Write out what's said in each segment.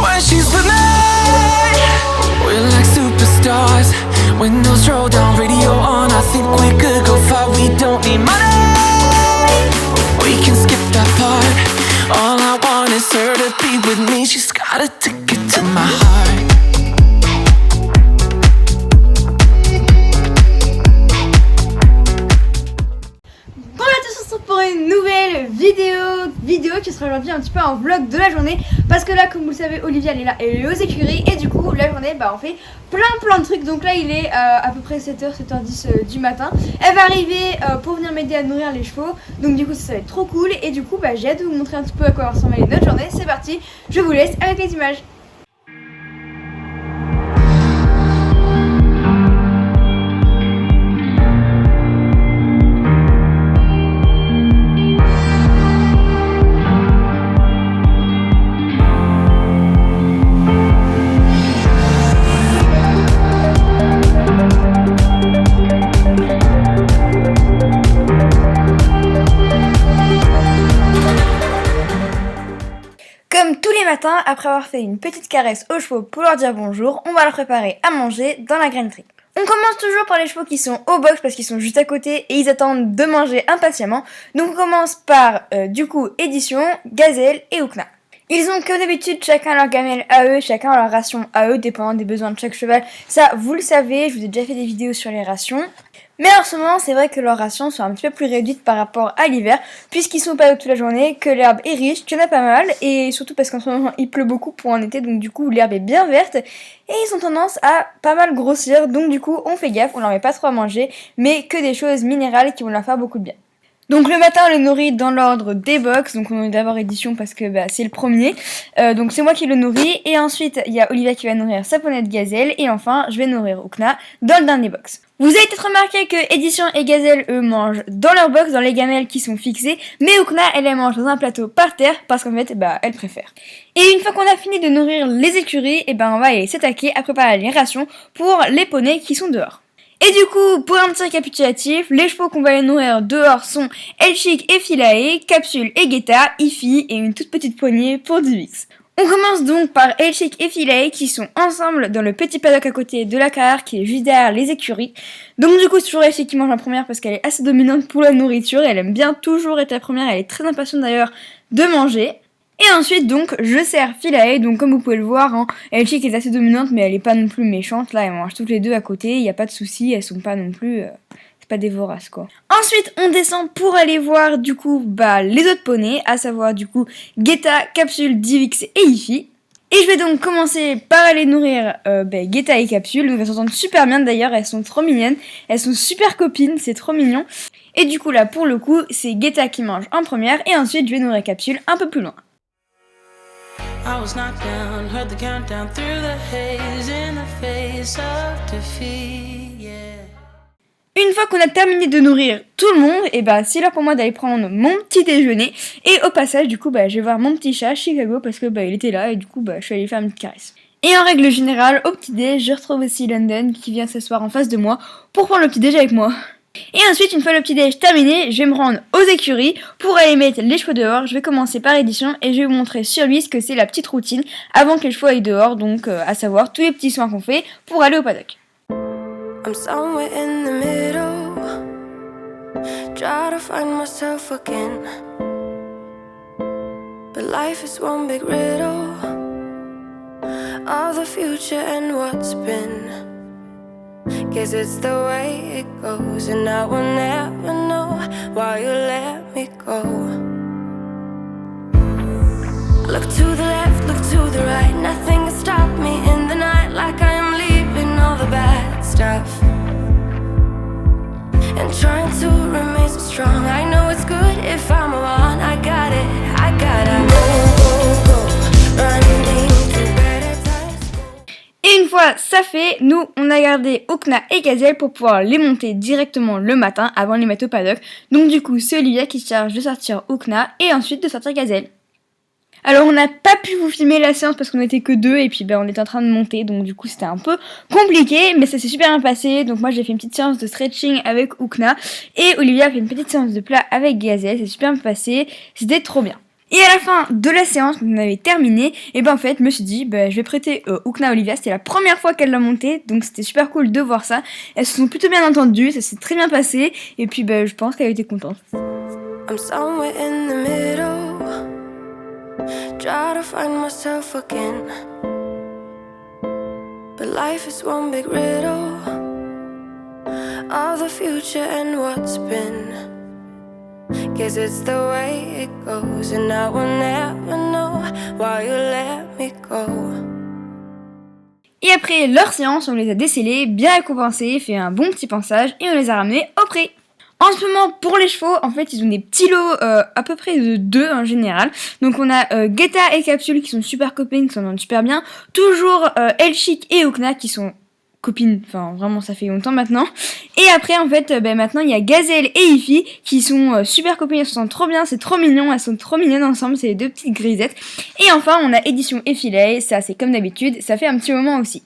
when she's with me. We're like superstars. Windows roll down, radio on. I think we could go far. We don't need money. We can skip that part. All I want is her to be with me. She's got a ticket to my heart. Pour une nouvelle vidéo qui sera aujourd'hui un petit peu un vlog de la journée, parce que là, comme vous le savez, Olivia elle est là, elle est aux écuries, et du coup la journée on fait plein de trucs. Donc là il est à peu près 7h10 du matin. Elle va arriver pour venir m'aider à nourrir les chevaux, donc du coup ça va être trop cool. Et du coup j'ai hâte de vous montrer un petit peu à quoi ressemble notre journée. C'est parti, je vous laisse avec les images. Comme tous les matins, après avoir fait une petite caresse aux chevaux pour leur dire bonjour, on va leur préparer à manger dans la grainerie. On commence toujours par les chevaux qui sont au box parce qu'ils sont juste à côté et ils attendent de manger impatiemment. Donc on commence par Édition, Gazelle et Oukna. Ils ont comme d'habitude chacun leur gamelle à eux, chacun leur ration à eux, dépendant des besoins de chaque cheval. Ça, vous le savez, je vous ai déjà fait des vidéos sur les rations. Mais en ce moment, c'est vrai que leurs rations sont un petit peu plus réduites par rapport à l'hiver, puisqu'ils sont pas toute la journée, que l'herbe est riche, qu'il y en a pas mal, et surtout parce qu'en ce moment, il pleut beaucoup pour un été, donc du coup, l'herbe est bien verte, et ils ont tendance à pas mal grossir, donc du coup, on fait gaffe, on leur met pas trop à manger, mais que des choses minérales qui vont leur faire beaucoup de bien. Donc le matin on le nourrit dans l'ordre des box, donc on est d'abord Édition parce que c'est le premier, donc c'est moi qui le nourris, et ensuite il y a Olivia qui va nourrir sa ponette Gazelle, et enfin je vais nourrir Oukna dans le dernier box. Vous avez peut-être remarqué que Édition et Gazelle eux mangent dans leur box, dans les gamelles qui sont fixées, mais Oukna elle mange dans un plateau par terre parce qu'en fait elle préfère. Et une fois qu'on a fini de nourrir les écuries, on va aller s'attaquer à préparer les rations pour les poneys qui sont dehors. Et du coup, pour un petit récapitulatif, les chevaux qu'on va aller nourrir dehors sont Elchick et Philae, Capsule et Guetta, Ify et une toute petite poignée pour Divix. On commence donc par Elchick et Philae qui sont ensemble dans le petit paddock à côté de la carrière qui est juste derrière les écuries. Donc du coup, c'est toujours Elchick qui mange la première parce qu'elle est assez dominante pour la nourriture, elle aime bien toujours être la première, elle est très impatiente d'ailleurs de manger. Et ensuite donc je sers Philae, donc comme vous pouvez le voir, Elchick est assez dominante mais elle est pas non plus méchante, là elles mangent toutes les deux à côté, il n'y a pas de souci, elles sont pas non plus, c'est pas des voraces quoi. Ensuite on descend pour aller voir du coup les autres poneys, à savoir du coup Guetta, Capsule, Divix et Ify. Et je vais donc commencer par aller nourrir Guetta et Capsule, donc elles s'entendent super bien d'ailleurs, elles sont trop mignonnes, elles sont super copines, c'est trop mignon. Et du coup là pour le coup c'est Guetta qui mange en première et ensuite je vais nourrir Capsule un peu plus loin. I was knocked down, heard the countdown through the haze in the face of defeat, yeah. Une fois qu'on a terminé de nourrir tout le monde, c'est l'heure pour moi d'aller prendre mon petit déjeuner. Et au passage, du coup, je vais voir mon petit chat, Chicago, parce que il était là et du coup, je suis allée faire une petite caresse. Et en règle générale, au petit déj, je retrouve aussi London qui vient s'asseoir en face de moi pour prendre le petit déj avec moi. Et ensuite, une fois le petit déj terminé, je vais me rendre aux écuries pour aller mettre les chevaux dehors. Je vais commencer par Édition et je vais vous montrer sur lui ce que c'est la petite routine avant que les chevaux aillent dehors, donc à savoir tous les petits soins qu'on fait pour aller au paddock. I'm somewhere in the middle, try to find myself again, but life is one big riddle of the future and what's been. Guess it's the way it goes, and I will never know why you let me go. Look to the left, look to the right, nothing can stop me in the night, like I am leaving all the bad stuff and trying to remain so strong. I know it's good if I'm alone, I got it, I gotta go, running to better times. Et une fois ça fait, nous on a gardé Oukna et Gazelle pour pouvoir les monter directement le matin avant de les mettre au paddock. Donc du coup c'est Olivia qui se charge de sortir Oukna et ensuite de sortir Gazelle. Alors on n'a pas pu vous filmer la séance parce qu'on n'était que deux et puis on était en train de monter, donc du coup c'était un peu compliqué, mais ça s'est super bien passé. Donc moi j'ai fait une petite séance de stretching avec Oukna et Olivia a fait une petite séance de plat avec Gazelle, c'est super bien passé, c'était trop bien. Et à la fin de la séance, quand on avait terminé, et ben en fait, je me suis dit, je vais prêter Ukna à Olivia. C'était la première fois qu'elle l'a monté, donc c'était super cool de voir ça. Elles se sont plutôt bien entendues, ça s'est très bien passé, et puis je pense qu'elle était contente. I'm somewhere in the middle, try to find myself again, but life is one big riddle of the future and what's been. Guess it's the way it goes, and I will never know why you let me go. Et après leur séance, on les a décellés, bien récompensés, fait un bon petit pansage et on les a ramenés au pré. En ce moment, pour les chevaux, en fait, ils ont des petits lots à peu près de 2 en général. Donc on a Guetta et Capsule qui sont super copines, qui s'entendent super bien. Toujours Elchic et Ukna qui sont copines, enfin vraiment ça fait longtemps maintenant. Et après en fait maintenant il y a Gazelle et Ify qui sont super copines, elles se sentent trop bien, c'est trop mignon, elles sont trop mignonnes ensemble, c'est les 2 petites grisettes. Et enfin on a Édition et Filet, ça c'est comme d'habitude, ça fait un petit moment aussi.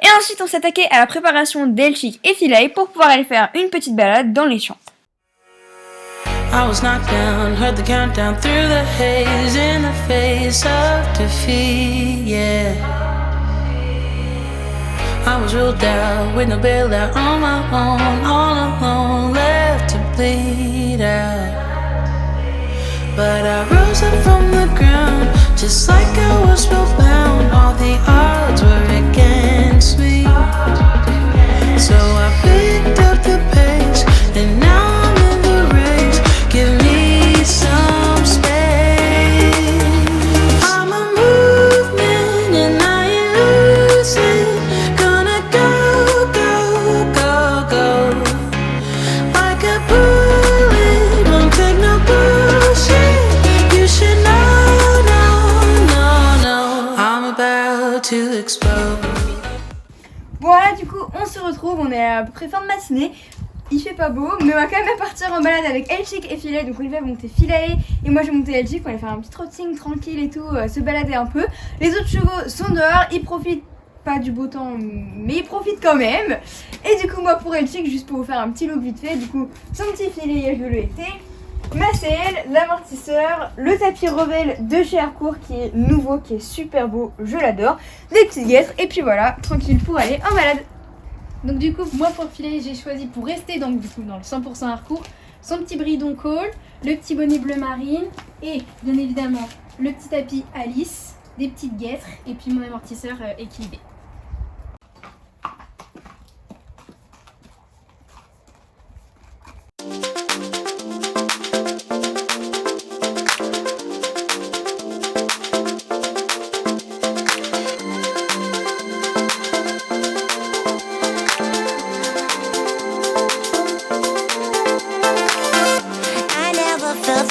Et ensuite on s'est attaqué à la préparation d'Elchic et Filet pour pouvoir aller faire une petite balade dans les champs. I was knocked down, heard the countdown through the haze in the face of defeat, yeah. I was ruled out with no bailout on my own, all alone, left to bleed out. But I rose up from the ground, just like I was spellbound. All the odds were against me, so I picked up the pace, and now I'm in the race. Give me some space. I'm a movement and I ain't losing. Gonna go, go, go, go. Like a bullet, won't take no bullshit. You should know, no, no, no. I'm about to explode. Voilà, du coup, on se retrouve, on est à peu près fin de matinée. Il fait pas beau, mais on va quand même partir en balade avec Elchic et Filet. Donc Olivia va monter Filet et moi je vais monter Elchic. On va aller faire un petit trotting tranquille et tout, se balader un peu. Les autres chevaux sont dehors, ils profitent pas du beau temps, mais ils profitent quand même. Et du coup moi pour Elchic, juste pour vous faire un petit look vite fait, du coup son petit filet de l'été, ma selle, l'amortisseur, le tapis Revel de chez Harcourt qui est nouveau, qui est super beau, je l'adore, des petites guêtres et puis voilà, tranquille pour aller en balade. Donc du coup, moi pour Filet, j'ai choisi pour rester donc du coup dans le 100% Harcourt, son petit bridon Cole, le petit bonnet bleu marine et bien évidemment le petit tapis Alice, des petites guêtres et puis mon amortisseur équilibré.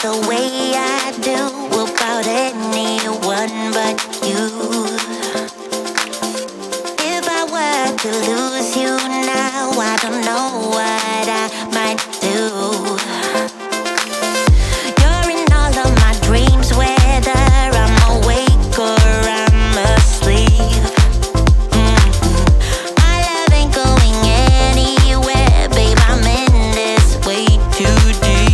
The way I do about anyone but you. If I were to lose you now, I don't know what I might do. You're in all of my dreams, whether I'm awake or I'm asleep. My love ain't going anywhere, babe, I'm in this way too deep.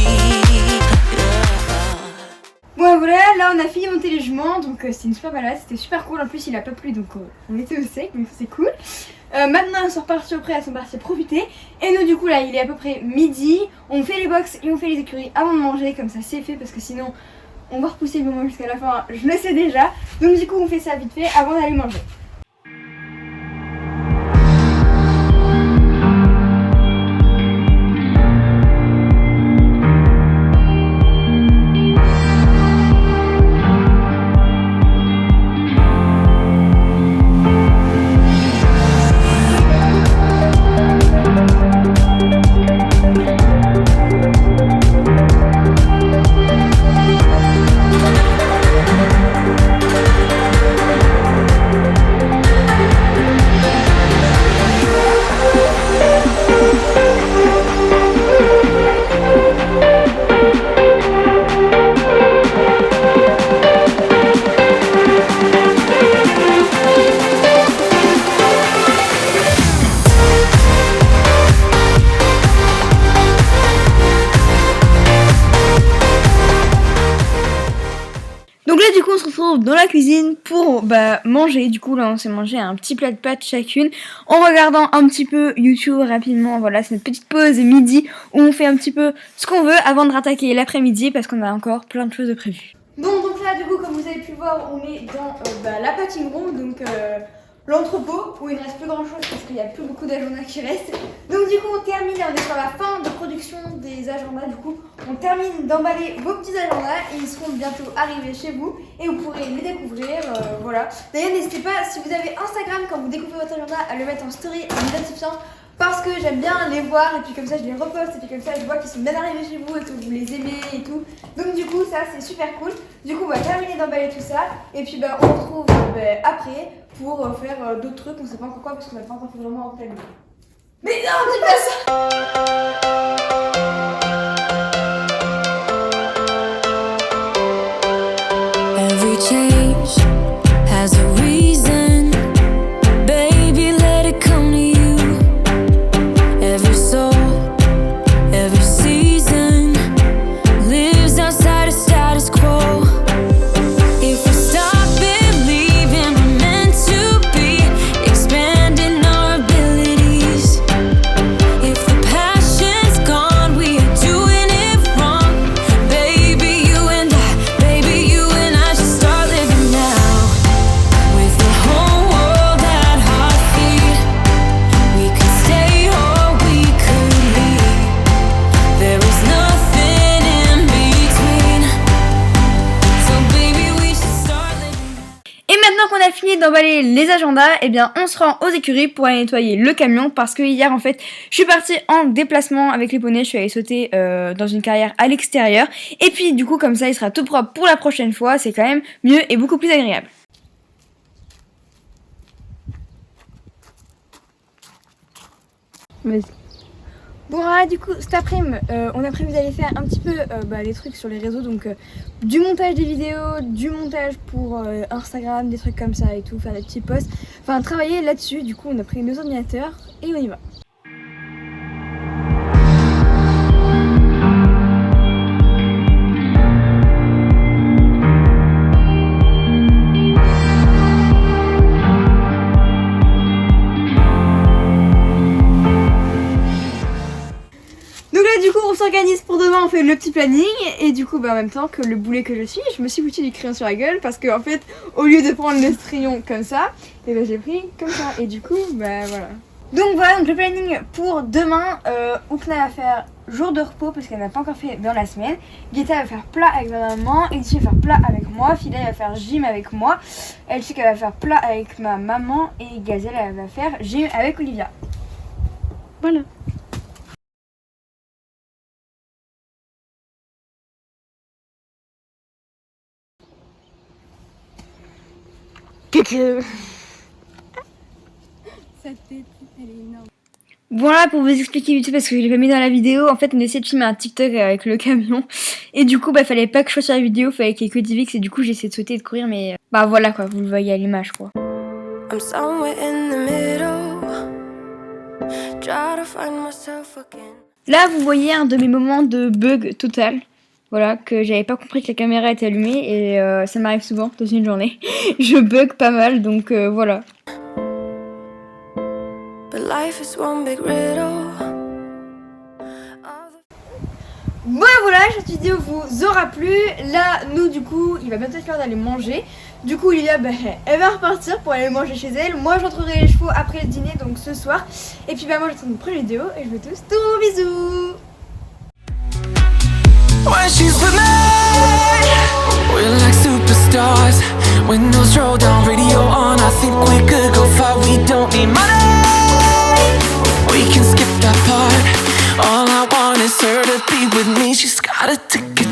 Voilà, là on a fini de monter les juments, donc c'était une super balade, c'était super cool, en plus il a pas plu donc on était au sec, donc c'est cool. Maintenant elles sont reparties au pré, elles sont parties profiter, et nous du coup là il est à peu près midi, on fait les box et on fait les écuries avant de manger, comme ça c'est fait parce que sinon on va repousser le moment jusqu'à la fin, je le sais déjà, donc du coup on fait ça vite fait avant d'aller manger. retrouve dans la cuisine pour manger. Du coup là on s'est mangé un petit plat de pâtes chacune en regardant un petit peu YouTube rapidement. Voilà, c'est notre petite pause midi où on fait un petit peu ce qu'on veut avant de rattaquer l'après-midi parce qu'on a encore plein de choses de prévues. Bon, donc là du coup comme vous avez pu voir on est dans la packing room, donc l'entrepôt où il ne reste plus grand chose parce qu'il n'y a plus beaucoup d'agendas qui restent. Donc du coup on termine, on est sur la fin de production des agendas. Du coup on termine d'emballer vos petits agendas et ils seront bientôt arrivés chez vous et vous pourrez les découvrir. Voilà. D'ailleurs n'hésitez pas, si vous avez Instagram, quand vous découvrez votre agenda, à le mettre en story en identifiant, parce que j'aime bien les voir et puis comme ça je les reposte et puis comme ça je vois qu'ils sont bien arrivés chez vous et que vous les aimez et tout. Donc du coup ça c'est super cool. Du coup on va terminer d'emballer tout ça et puis on se retrouve après pour faire d'autres trucs. On sait pas encore quoi parce qu'on n'a pas encore fait vraiment en planning. Mais non, dis pas ça. Every change has a reason. Baby, let it come to you. Every soul, every season lives outside a status quo. If we stop believing we're meant to be, expanding our abilities. If the passion's gone, we are doing it wrong. Baby, you and I should start living now. With the whole world at our feet, we could stay or we could leave. There is nothing in between. So baby, we should start living now. Et maintenant qu'on a fini d'emballer les agendas, eh bien on se rend aux écuries pour aller nettoyer le camion parce que hier en fait je suis partie en déplacement avec les poneys, je suis allée sauter dans une carrière à l'extérieur et puis du coup comme ça il sera tout propre pour la prochaine fois, c'est quand même mieux et beaucoup plus agréable. Vas-y. Bon voilà, du coup cet après-midi on a prévu d'aller faire un petit peu les trucs sur les réseaux, donc du montage des vidéos, du montage pour Instagram, des trucs comme ça et tout, faire des petits posts, enfin travailler là-dessus. Du coup on a pris nos ordinateurs et on y va. Donc là du coup on s'organise pour demain, on fait le petit planning et du coup en même temps que le boulet que je suis, je me suis foutu du crayon sur la gueule parce que en fait au lieu de prendre le crayon comme ça, et j'ai pris comme ça et du coup voilà. Donc voilà, donc le planning pour demain, Oukna va faire jour de repos parce qu'elle n'a pas encore fait dans la semaine. Guetta va faire plat avec ma maman, Elsie va faire plat avec moi, Philae va faire gym avec moi, Elsie va faire plat avec ma maman et Gazelle elle va faire gym avec Olivia. Voilà. Sa tête, elle est énorme. Voilà pour vous expliquer vite fait parce que je l'ai pas mis dans la vidéo. En fait on essayait de filmer un TikTok avec le camion et du coup fallait pas que je sois sur la vidéo, fallait qu'il y ait que Divix et du coup j'ai essayé de sauter et de courir mais voilà quoi, vous le voyez à l'image quoi. I'm somewhere in the middle, try to find myself again. Là vous voyez un de mes moments de bug total. Voilà, que j'avais pas compris que la caméra était allumée et ça m'arrive souvent dans une journée. Je bug pas mal donc voilà. But life is one big riddle. Voilà, cette vidéo vous aura plu. Là, nous du coup, il va bientôt être l'heure d'aller manger. Du coup, Olivia, elle va repartir pour aller manger chez elle. Moi, je rentrerai les chevaux après le dîner, donc ce soir. Et puis moi, je vous retrouve une prochaine vidéo et je vous tous bisous. When she's with me, we're like superstars. Windows roll down, radio on. I think we could go far. We don't need money. We can skip that part. All I want is her to be with me. She's got a ticket